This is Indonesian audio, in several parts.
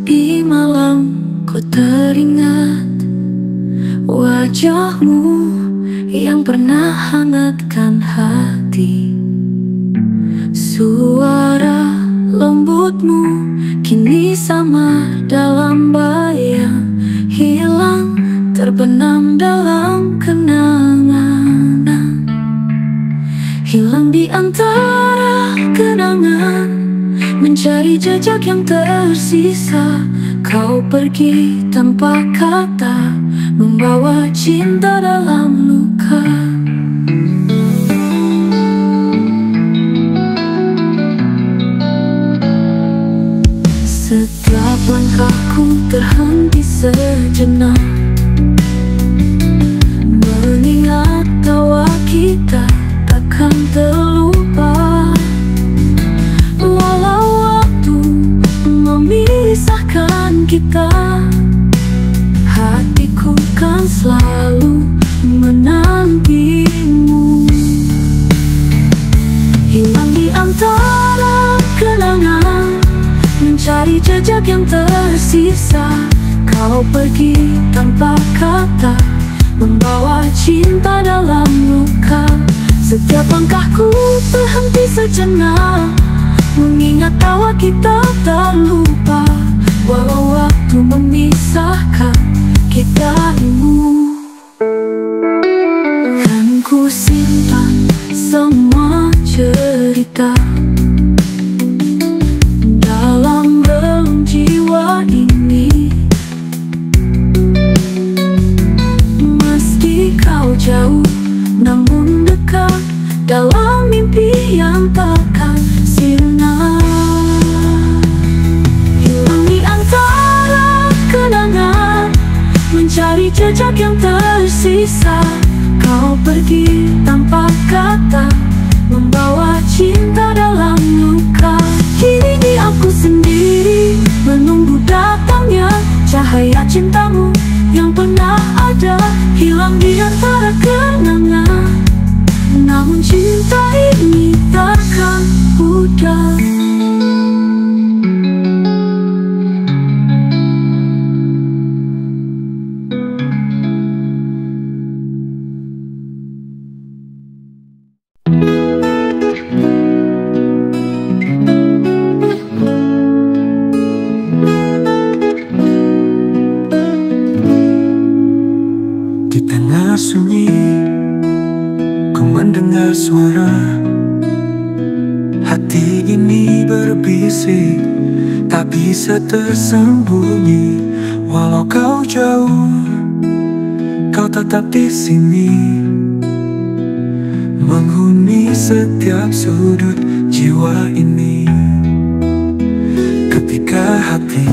Di malam ku teringat wajahmu yang pernah hangatkan hati. Suara lembutmu kini sama dalam bayang, hilang terbenam dalam kenangan. Hilang di antara kenangan, mencari jejak yang tersisa. Kau pergi tanpa kata, membawa cinta dalam luka. Setiap langkahku terhenti sejenak, mengingat tawa kita takkan terlupa. Walau waktu memisahkan kita, hatiku kan selalu menantimu. Hilang di antara kenangan, mencari jejak yang tersisa. Kau pergi tanpa kata, membawa cinta dalam luka. Setiap langkahku berhenti sejenak, mengingat tawa kita tak lupa. Walau waktu memisahkan kita dulu, kan ku simpan semua cerita dalam relung jiwa ini. Meski kau jauh namun dekat, dalam mimpi yang takkan sirna. Hilang di antara kenangan, mencari jejak yang tersisa. Kau pergi tanpa kata, membawa cinta dalam luka. Kini diamku sendiri, menunggu datangnya cahaya cintamu yang pernah ada. Hilang di antara kenangan, namun cinta ini takkan pudar. Di tengah sunyi, ku mendengar suara. Hati ini berbisik, tak bisa tersembunyi. Walau kau jauh, kau tetap di sini, menghuni setiap sudut jiwa ini. Ketika hati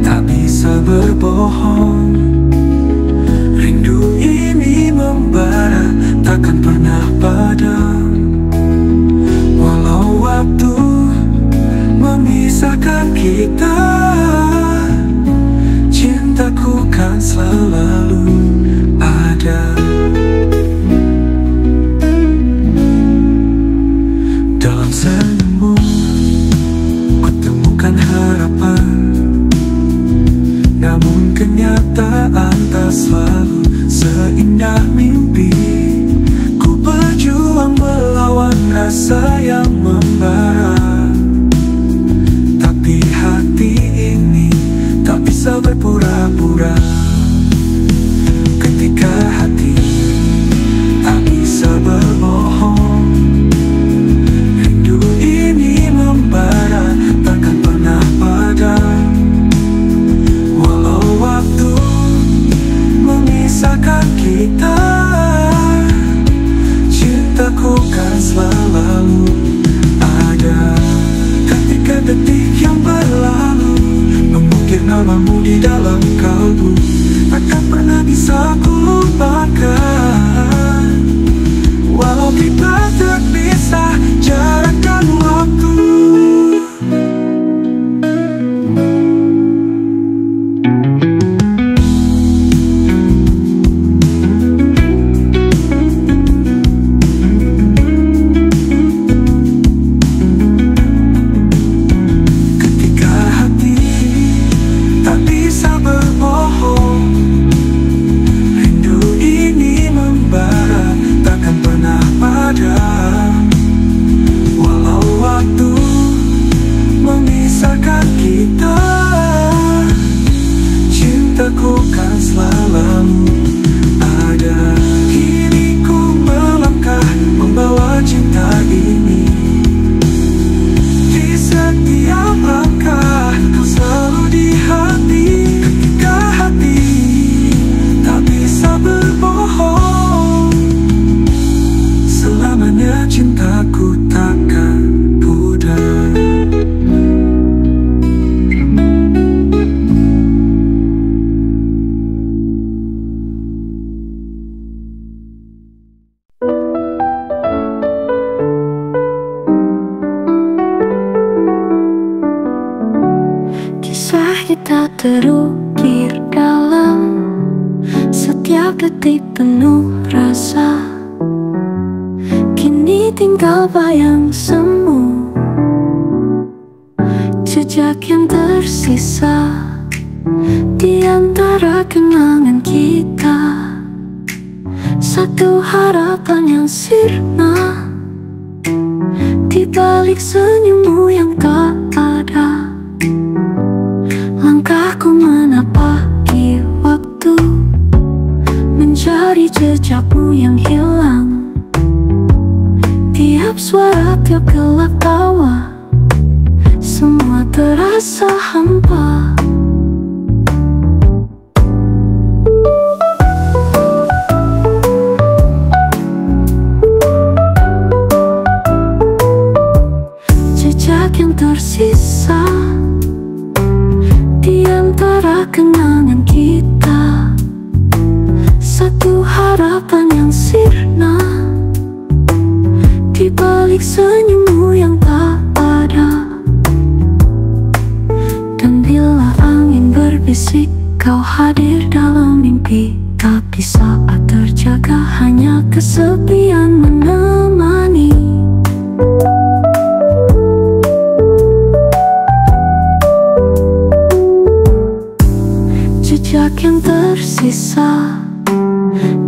tak bisa berbohong, rindu ini membara, takkan pernah padam. Walau waktu memisahkan kita, cintaku kan selalu ada. Dalam senyummu kutemukan harapan, namun kenyataan tak selalu seindah mimpi. Ku berjuang melawan rasa yang membara, tapi hati ini tak bisa berpura-pura. Ketika hati tak bisa berbohong, rindu ini membara, takkan pernah padam. Walau waktu memisahkan kita, cintaku kan selalu ada. Ketika detik yang berlalu mengukir namamu di dalam kalbu, takkan pernah bisa ku lupakan. Walau kita terpisah jarak dan waktu, ketika hati Kisah kita terukir dalam setiap detik penuh rasa. Kini tinggal bayang semu, jejak yang tersisa di antara kenangan kita. Satu harapan yang sirna di balik senyummu yang tak ada. Langkahku menapaki waktu, mencari jejakmu yang hilang. Tiap suara, tiap gelak tawa, semua terasa hampa. Jejak yang tersisa di antara kenangan kita. Satu harapan yang sirna di balik senyummu yang tak ada. Dan bila angin berbisik, kau hadir dalam mimpi. Tapi saat terjaga hanya kesepian menemani. Jejak yang tersisa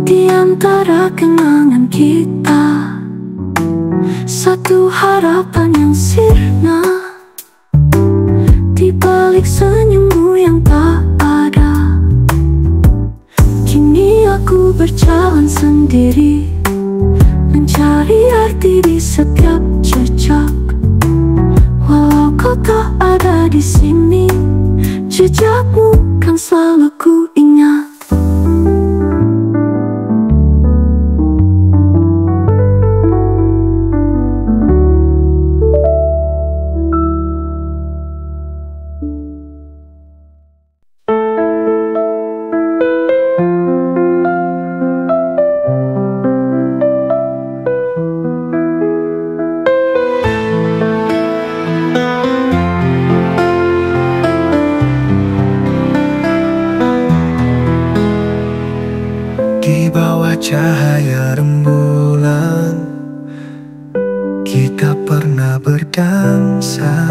di antara kenangan kita. Satu harapan yang sirna di balik senyummu yang tak ada. Kini aku berjalan sendiri, mencari arti di setiap jejak. Walau kau tak ada di sini, jejakmu kan selalu ku ingat. Di bawah cahaya rembulan, kita pernah berdansa.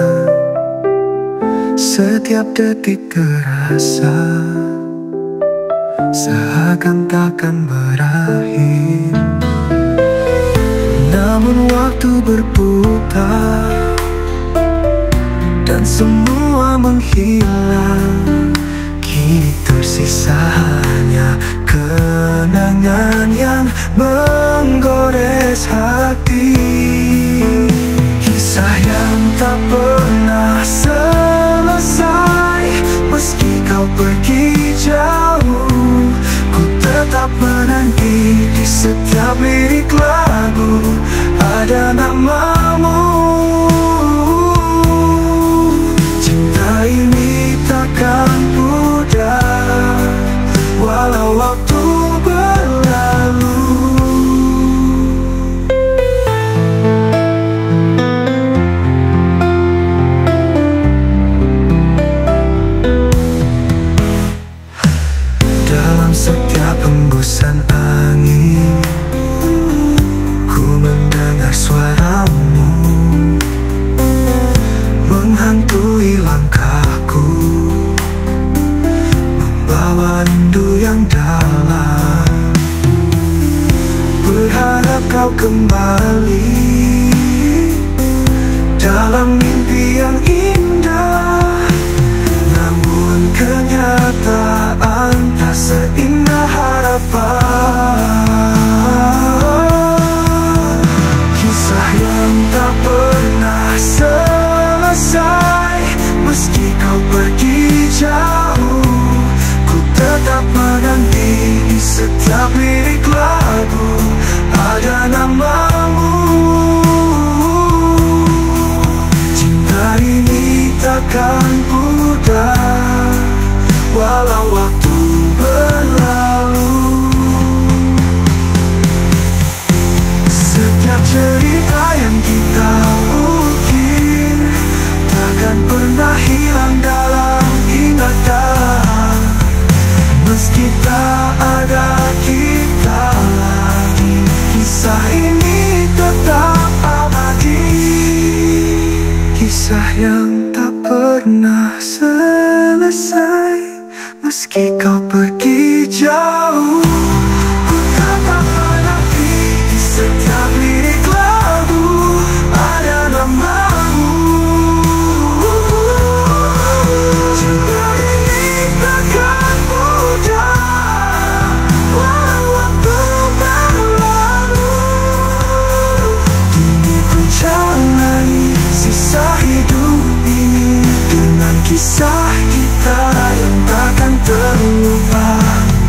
Setiap detik terasa seakan takkan berakhir. Namun waktu berputar dan semua menghilang. Kini tersisa hanya kenangan yang menggores hati. Kisah yang tak pernah selesai. Meski kau pergi jauh, ku tetap menanti. Di setiap lirik lagu ada namamu. Cinta ini takkan pudar walau waktu berlalu. Dalam setiap hembusan angin, meski kau pergi jauh. Ku tak menafi di setiap lirik lagu ada namamu. Cinta ini takkan mudah walau waktu berlalu. Kini ku jalani sisa hidup ini dengan kisah kita yang takkan terlupa.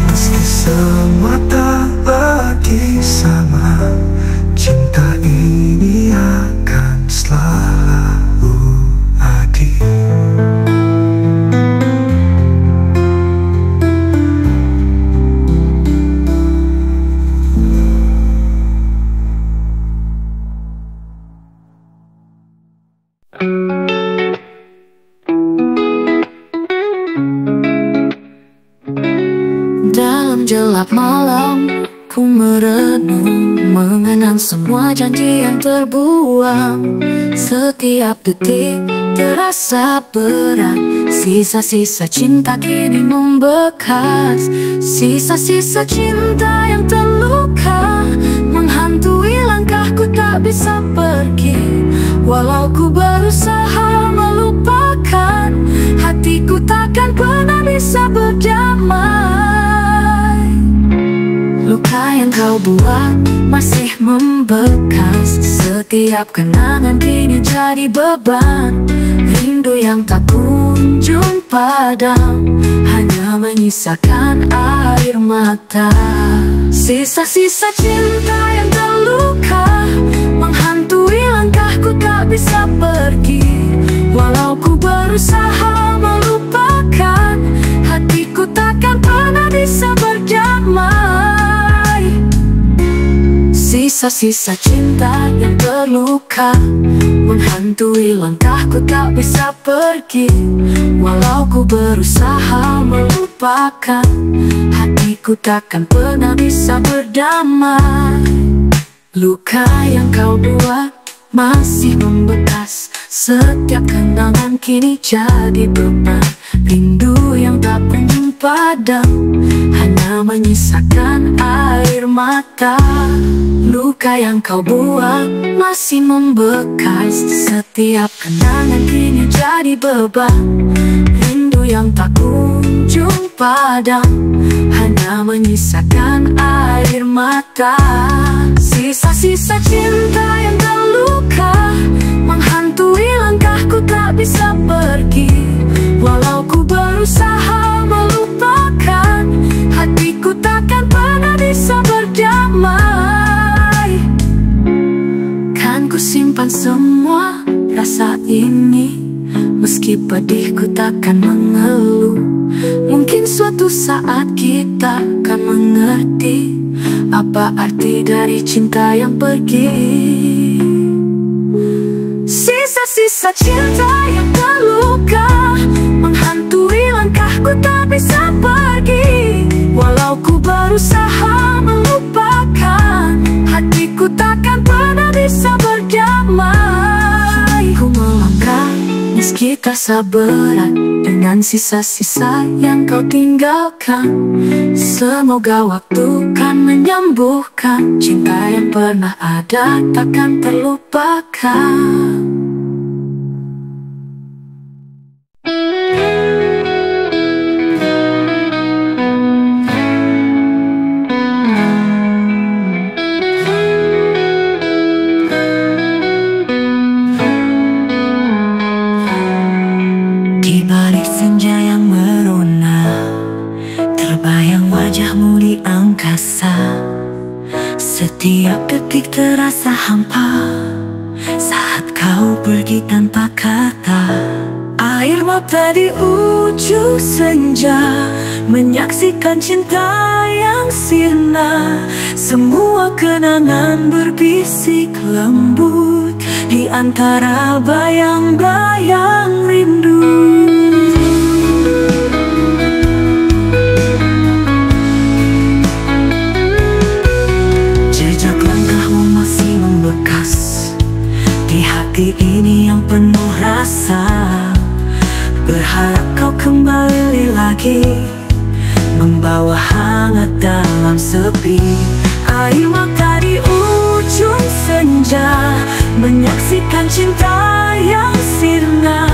Meski semua tak lagi sama, cinta ini akan selalu hadir. Dalam gelap malam, ku merenung, mengenang semua janji yang terbuang. Setiap detik terasa berat, sisa-sisa cinta kini membekas. Sisa-sisa cinta yang terluka menghantui langkahku, tak bisa pergi. Walau ku berusaha melupakan, hatiku takkan pernah bisa berdamai. Luka yang kau buat masih membekas, setiap kenangan kini jadi beban. Rindu yang tak kunjung padam, hanya menyisakan air mata. Sisa-sisa cinta yang terluka menghantui langkahku, tak bisa pergi. Walau ku berusaha melupakan, hatiku takkan pernah bisa berdamai. Sisa-sisa cinta yang terluka menghantui langkahku, tak bisa pergi. Walau ku berusaha melupakan, hatiku takkan pernah bisa berdamai. Luka yang kau buat masih membekas, setiap kenangan kini jadi beban. Rindu yang tak kunjung padam, hanya menyisakan air mata. Luka yang kau buat masih membekas, setiap kenangan kini jadi beban. Rindu yang tak kunjung padam, hanya menyisakan air mata. Sisa-sisa cinta yang terluka menghantui langkahku, tak bisa pergi. Walau ku berusaha melupakan, hatiku takkan pernah bisa berdamai. Kan ku simpan semua rasa ini, meski pedihku takkan mengeluh. Mungkin suatu saat kita akan mengerti apa arti dari cinta yang pergi. Sisa-sisa cinta yang terluka menghantui langkahku, tak bisa pergi. Walau ku berusaha melupakan, hatiku takkan pernah bisa berdamai. Ku melangkah meski terasa berat, dengan sisa-sisa yang kau tinggalkan. Semoga waktu kan menyembuhkan, cinta yang pernah ada takkan terlupakan. Di balik senja yang merona, terbayang wajahmu di angkasa. Setiap detik terasa hampa saat kau pergi tanpa kata. Air mata di ujung senja menyaksikan cinta yang sirna. Semua kenangan berbisik lembut di antara bayang-bayang rindu. Jejak langkahmu masih membekas di hati ini yang penuh rasa. Berharap kau kembali lagi membawa hangat dalam sepi. Air mata di ujung senja, menyaksikan cinta yang sirna.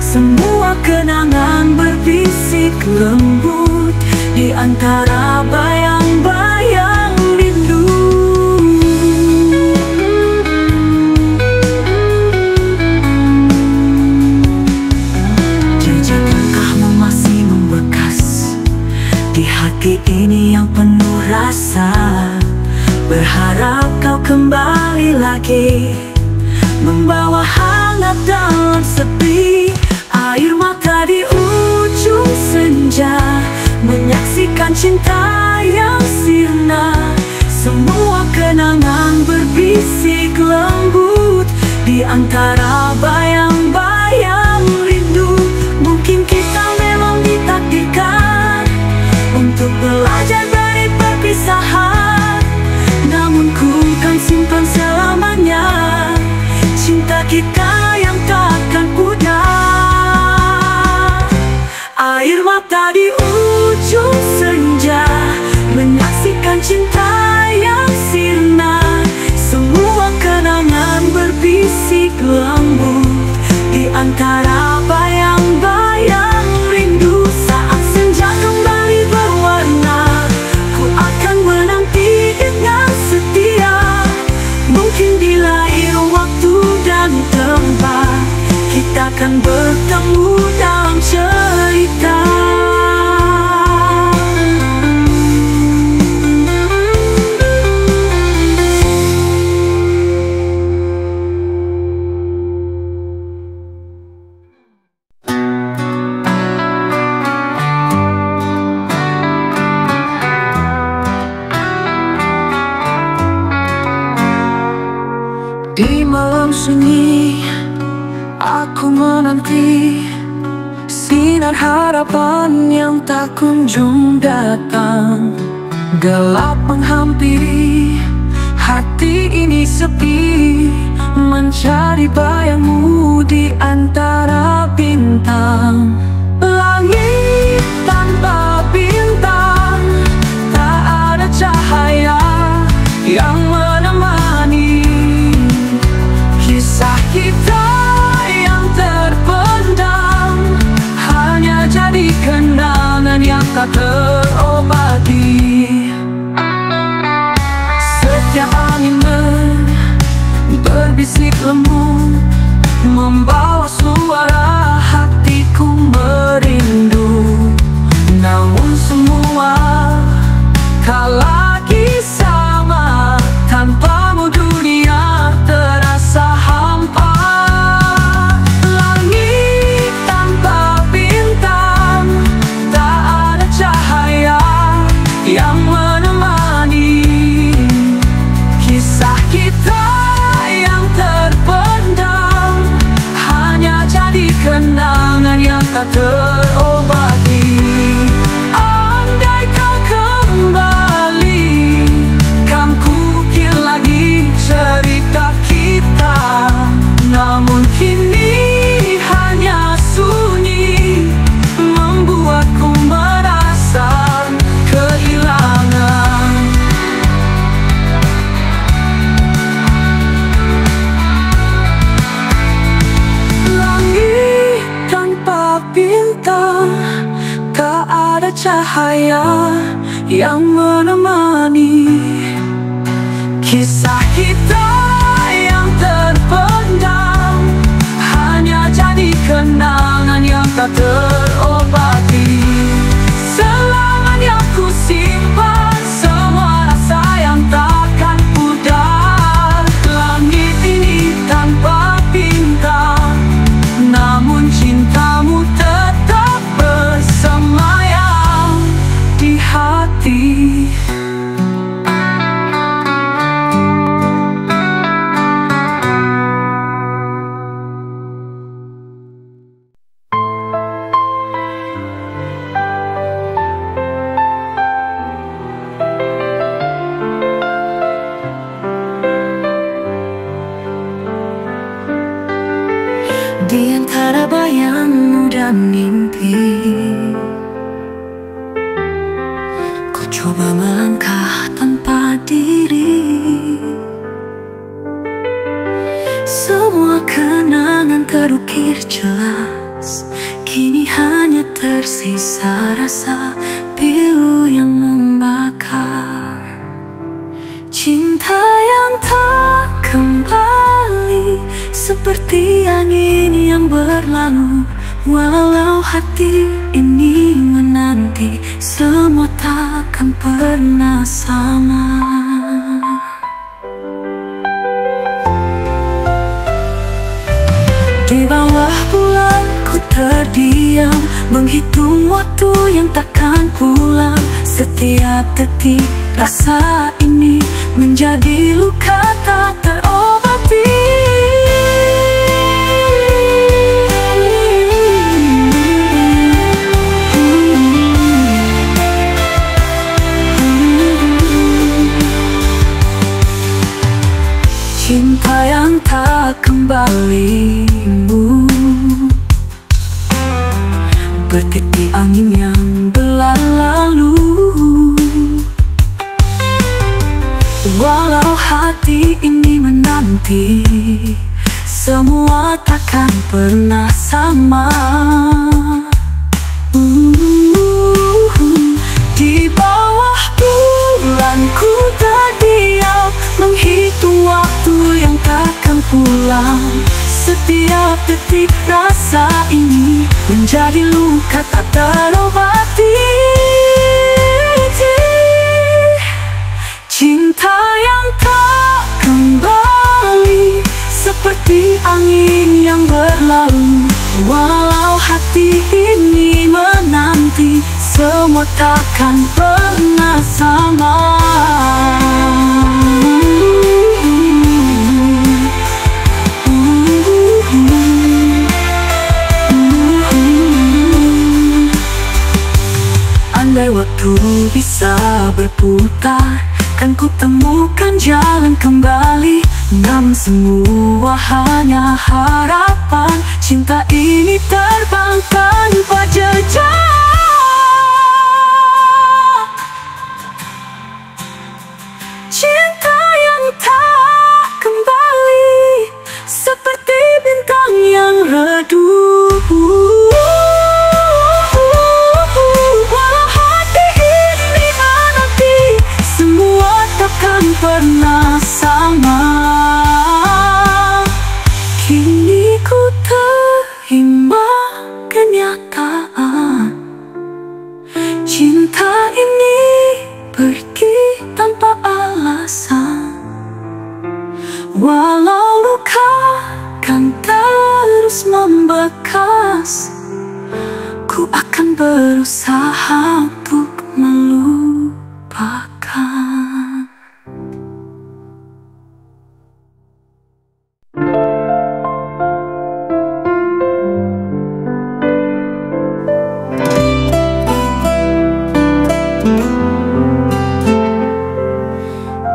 Semua kenangan berbisik lembut di antara bayang-bayang rindu. Jejak langkahmu masih membekas di hati ini yang penuh rasa. Berharap kau kembali lagi, membawa hangat dalam sepi. Air mata di ujung senja, menyaksikan cinta yang sirna. Semua kenangan berbisik lembut di antara bayang-bayang rindu. Mungkin kita memang ditakdirkan untuk belajar dari perpisahan, namun ku kan simpan selamanya cinta kita yang takkan pudar. Air mata di ujung senja, menyaksikan cinta yang sirna. Semua kenangan berbisik lembut di antara bayang-bayang rindu. Saat senja kembali berwarna, ku akan menanti dengan setia. Mungkin di lain waktu dan tempat, kita akan bertemu dalam cerita. Di malam sunyi, aku menanti sinar harapan yang tak kunjung datang. Gelap menghampiri, hati ini sepi, mencari bayangmu di antara bintang. Langit tanpa bintang, tak ada cahaya yang menemani kisah kita yang terpendam. Hanya jadi kenangan yang tak terobati. Setiap angin berbisik lembut, membawa suara hatiku merindu. Namun semua tak lagi sama, tanpamu dunia terasa hampa. Langit tanpa bintang, tak ada cahaya yang menemani kisah kita yang terpendam. Hanya jadi kenangan yang tak terobati. Andai kau kembali, kan kukir lagi cerita kita. Namun kini hanya sunyi, membuatku merasa kehilangan. Langit tanpa bintang, tak ada cahaya yang menemani kisah kita yang terpendam. Hanya jadi kenangan yang tak terobati. Selamanya ku simpan semua rasa yang takkan pudar. Langit ini tanpa bintang, namun cintamu tetap bersemayam di hati. Di antara bayangmu dan mimpi, Coba melangkah tanpa diri. Semua kenangan terukir jelas, kini hanya tersisa rasa pilu yang membakar. Cinta yang tak kembali, seperti angin yang berlalu. Walau hati ini menanti, semua takkan pernah sama. Di bawah bulan ku terdiam, menghitung waktu yang takkan pulang. Setiap detik rasa ini menjadi luka tak terobati. Cinta yang tak kembalimu, bertitik angin yang berlalu. Walau hati ini menanti, semua takkan pernah sama. Di bawah bulan ku terdiam, menghitung waktu yang takkan pulang. Setiap detik rasa ini menjadi luka tak terobati. Cinta yang tak kembali, seperti angin yang berlalu. Walau hati ini menanti, semua takkan pernah sama. Andai waktu bisa berputar, kan ku temukan jalan kembali. Namun semua hanya harapan, cinta ini terbang tanpa jejak. Cinta yang tak kembali, seperti bintang yang redup. Walau hati ini menanti, semua takkan pernah sama. Kini ku terima kenyataan, cinta ini pergi tanpa alasan. Walau luka kan terus membekas, ku akan berusaha untuk melupakan.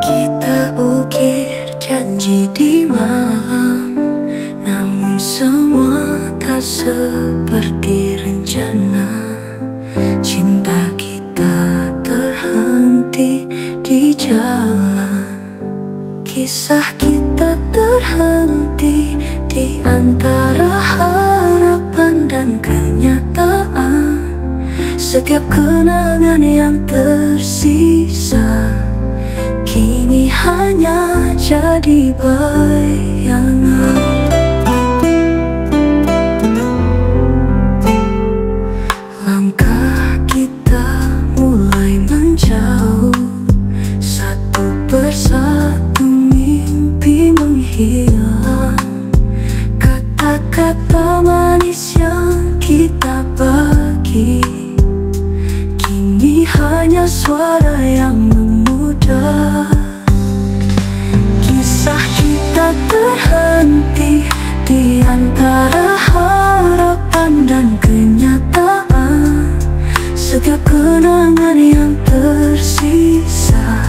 Kita ukir janji di malam, namun semua tak seperti rencana. Cinta kita terhenti di jalan, kisah kita terhenti di antara harapan dan kenyataan. Setiap kenangan yang tersisa kini hanya jadi bayangan. Langkah kita mulai menjauh, satu persatu mimpi menghilang. Kata-kata manis yang kita bagi kini hanya suara yang memudar. Kisah kita terhenti di antara harapan dan kenyataan. Setiap kenangan yang tersisa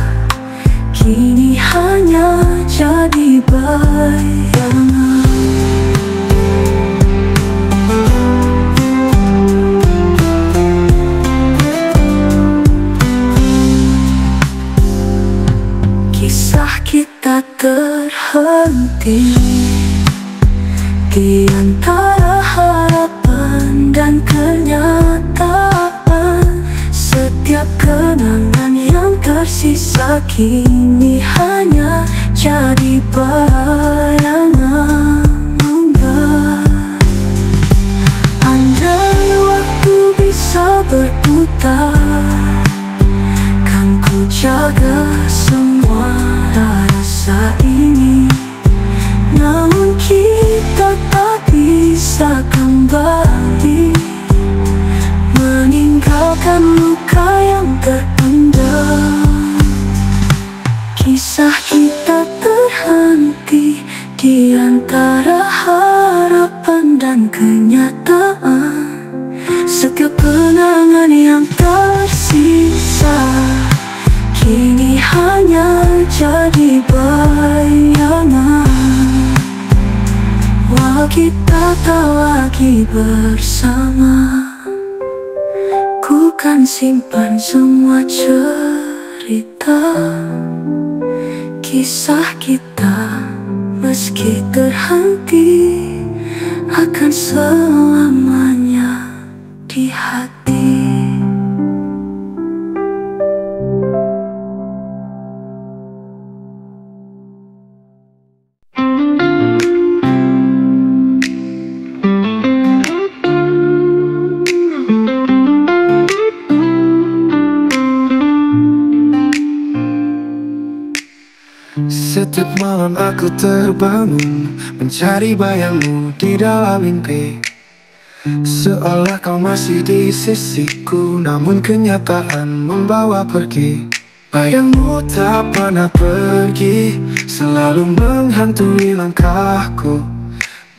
kini hanya jadi bayangan. kita terhenti di antara harapan dan kenyataan. Setiap kenangan yang tersisa kini hanya jadi bayangan. Andai waktu bisa berputar, kan ku jaga semua rasa ini. Namun kita tak bisa kembali meninggalkan luka yang terpendam. Kisah kita terhenti di antara harapan dan kenyataan. Setiap kenangan yang tersisa kini hanya jadi bayangan. Walau kita tak lagi bersama, ku kan simpan semua cerita kisah kita. Meski terhenti, akan selamanya di hati. Setiap malam aku terbangun, mencari bayangmu di dalam mimpi. Seolah kau masih di sisiku, namun kenyataan membawa pergi. Bayangmu tak pernah pergi, selalu menghantui langkahku.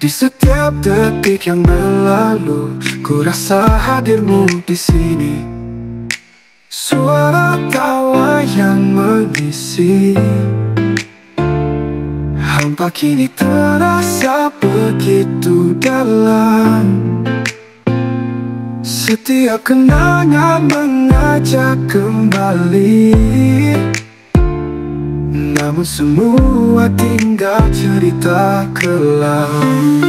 Di setiap detik yang berlalu, ku rasa hadirmu di sini. Suara tawa yang mengisi, hampa kini terasa begitu dalam. Setiap kenangan mengajak kembali, namun semua tinggal cerita kelam.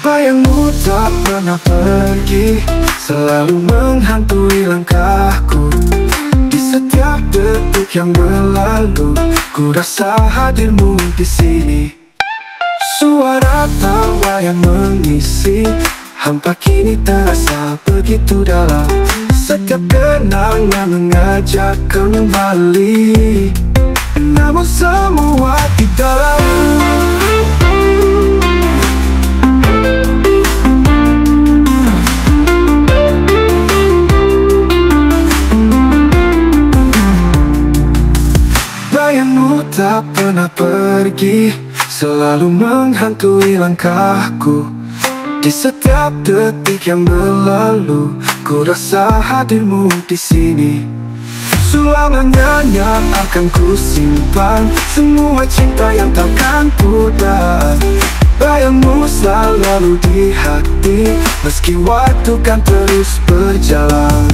Bayangmu tak pernah pergi, selalu menghantui langkahku. Setiap detik yang berlalu, ku rasa hadirmu di sini. Suara tawa yang mengisi, hampa kini terasa begitu dalam. Setiap kenangan mengajak kembali, namun semua di dalam. Bayangmu tak pernah pergi, selalu menghantui langkahku. Di setiap detik yang berlalu, ku rasa hadirmu di sini. Selamanya akan ku simpan semua cinta yang takkan pudar. Bayangmu selalu di hati, meski waktu kan terus berjalan.